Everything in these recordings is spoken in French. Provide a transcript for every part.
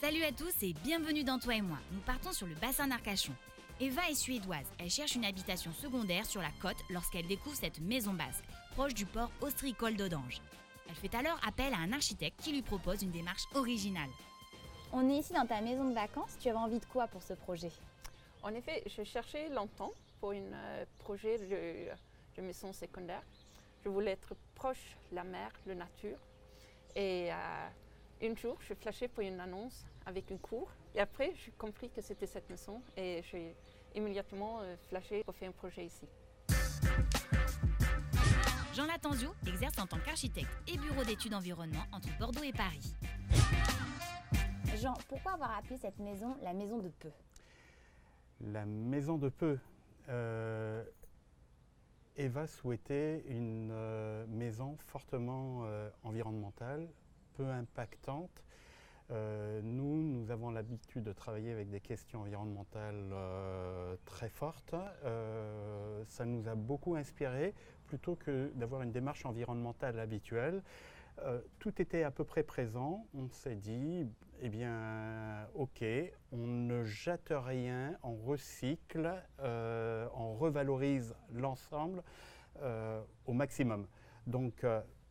Salut à tous et bienvenue dans Toi et moi. Nous partons sur le bassin d'Arcachon. Eva est suédoise. Elle cherche une habitation secondaire sur la côte lorsqu'elle découvre cette maison basque, proche du port austricole d'Audange. Elle fait alors appel à un architecte qui lui propose une démarche originale. On est ici dans ta maison de vacances. Tu avais envie de quoi pour ce projet? En effet, je cherchais longtemps pour un projet de maison secondaire. Je voulais être proche de la mer, de la nature. Et un jour, je flashais pour une annonce avec une cour. Et après, j'ai compris que c'était cette maison. Et j'ai immédiatement flashé pour faire un projet ici. Jean Latanzio exerce en tant qu'architecte et bureau d'études environnement entre Bordeaux et Paris. Jean, pourquoi avoir appelé cette maison la maison de Peu? La maison de Peu. Eva souhaitait une maison fortement environnementale, peu impactante. Nous avons l'habitude de travailler avec des questions environnementales très fortes. Ça nous a beaucoup inspiré, plutôt que d'avoir une démarche environnementale habituelle. Tout était à peu près présent. On s'est dit, eh bien, ok, on ne jette rien, on recycle, on revalorise l'ensemble au maximum. Donc,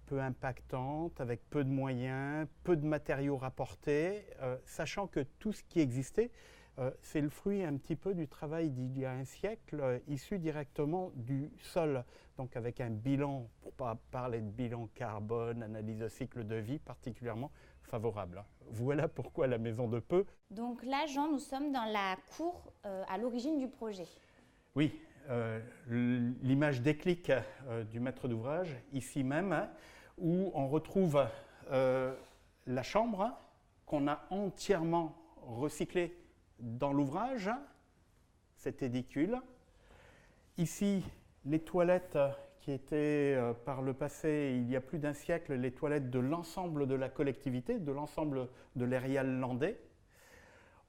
peu impactante, avec peu de moyens, peu de matériaux rapportés, sachant que tout ce qui existait, c'est le fruit un petit peu du travail d'il y a un siècle, issu directement du sol. Donc avec un bilan, pour ne pas parler de bilan carbone, analyse de cycle de vie particulièrement favorable. Voilà pourquoi la maison de Peu. Donc là, Jean, nous sommes dans la cour à l'origine du projet. Oui, l'image déclic du maître d'ouvrage, ici même, où on retrouve la chambre qu'on a entièrement recyclée dans l'ouvrage, cet édicule. Ici, les toilettes qui étaient par le passé, il y a plus d'un siècle, les toilettes de l'ensemble de la collectivité, de l'ensemble de l'Erial landais.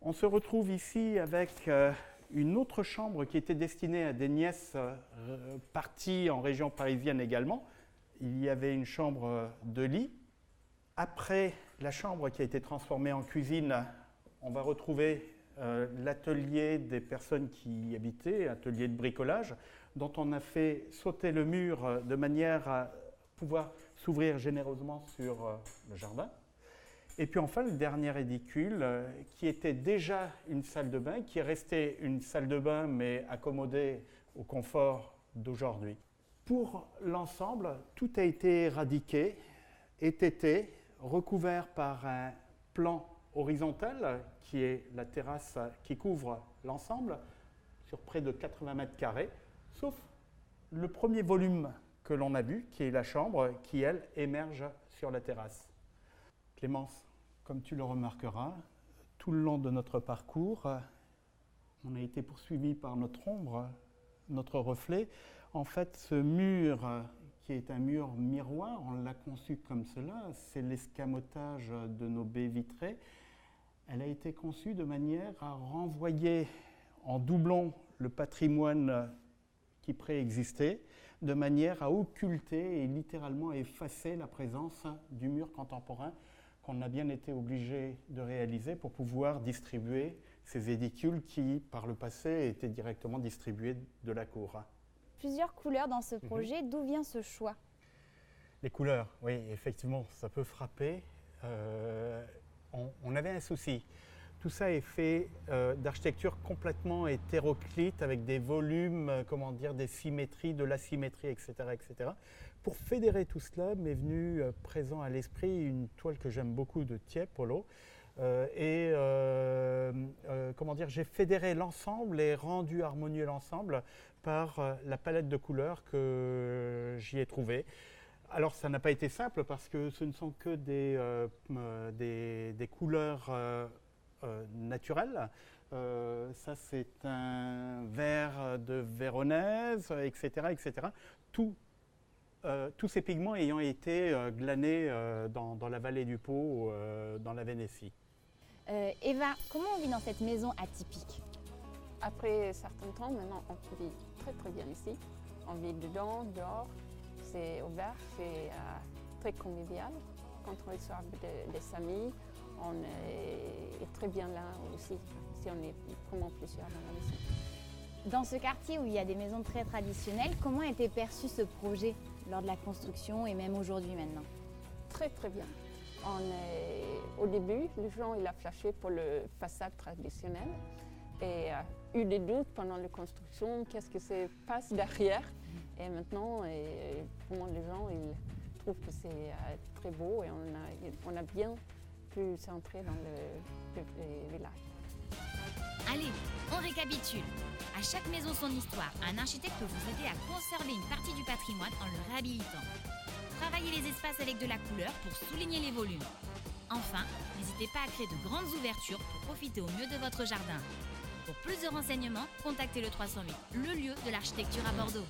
On se retrouve ici avec une autre chambre qui était destinée à des nièces parties en région parisienne également. Il y avait une chambre de lit. Après la chambre qui a été transformée en cuisine, on va retrouver l'atelier des personnes qui y habitaient, atelier de bricolage, dont on a fait sauter le mur de manière à pouvoir s'ouvrir généreusement sur le jardin. Et puis enfin, le dernier édicule, qui était déjà une salle de bain, qui est restée une salle de bain, mais accommodée au confort d'aujourd'hui. Pour l'ensemble, tout a été éradiqué, étayé, recouvert par un plan horizontal, qui est la terrasse qui couvre l'ensemble, sur près de 80 mètres carrés, sauf le premier volume que l'on a vu, qui est la chambre, qui, elle, émerge sur la terrasse. Clémence, comme tu le remarqueras, tout le long de notre parcours, on a été poursuivi par notre ombre, notre reflet. En fait, ce mur, qui est un mur miroir, on l'a conçu comme cela, c'est l'escamotage de nos baies vitrées. Elle a été conçue de manière à renvoyer en doublon le patrimoine qui préexistait, de manière à occulter et littéralement effacer la présence du mur contemporain qu'on a bien été obligé de réaliser pour pouvoir distribuer ces édicules qui, par le passé, étaient directement distribués de la cour. Plusieurs couleurs dans ce projet, d'où vient ce choix? Les couleurs, oui, effectivement, ça peut frapper. On avait un souci. Tout ça est fait d'architecture complètement hétéroclite, avec des volumes, des symétries, de l'asymétrie, etc., etc. Pour fédérer tout cela, m'est venu présent à l'esprit une toile que j'aime beaucoup de Tiepolo. J'ai fédéré l'ensemble et rendu harmonieux l'ensemble par la palette de couleurs que j'y ai trouvée. Alors ça n'a pas été simple parce que ce ne sont que des couleurs naturelles. Ça c'est un vert de Véronèse, etc., etc. Tous ces pigments ayant été glanés dans la vallée du Pô, dans la Vénétie. Eva, comment on vit dans cette maison atypique? Après un certain temps, maintenant, on vit très très bien ici. On vit dedans, dehors. C'est ouvert, c'est très convivial. Quand on reçoit des amis, on est très bien là aussi, si on est vraiment plusieurs dans la maison. Dans ce quartier où il y a des maisons très traditionnelles, comment a été perçu ce projet lors de la construction et même aujourd'hui maintenant? Très très bien. Au début, les gens ils ont flashé pour le façade traditionnelle et eu des doutes pendant la construction, qu'est-ce que se passe derrière. Et maintenant, vraiment les gens ils trouvent que c'est très beau et on a bien pu s'entrer dans le village. Allez, on récapitule. À chaque maison son histoire, un architecte peut vous aider à conserver une partie du patrimoine en le réhabilitant. Travaillez les espaces avec de la couleur pour souligner les volumes. Enfin, n'hésitez pas à créer de grandes ouvertures pour profiter au mieux de votre jardin. Pour plus de renseignements, contactez le 308, le lieu de l'architecture à Bordeaux.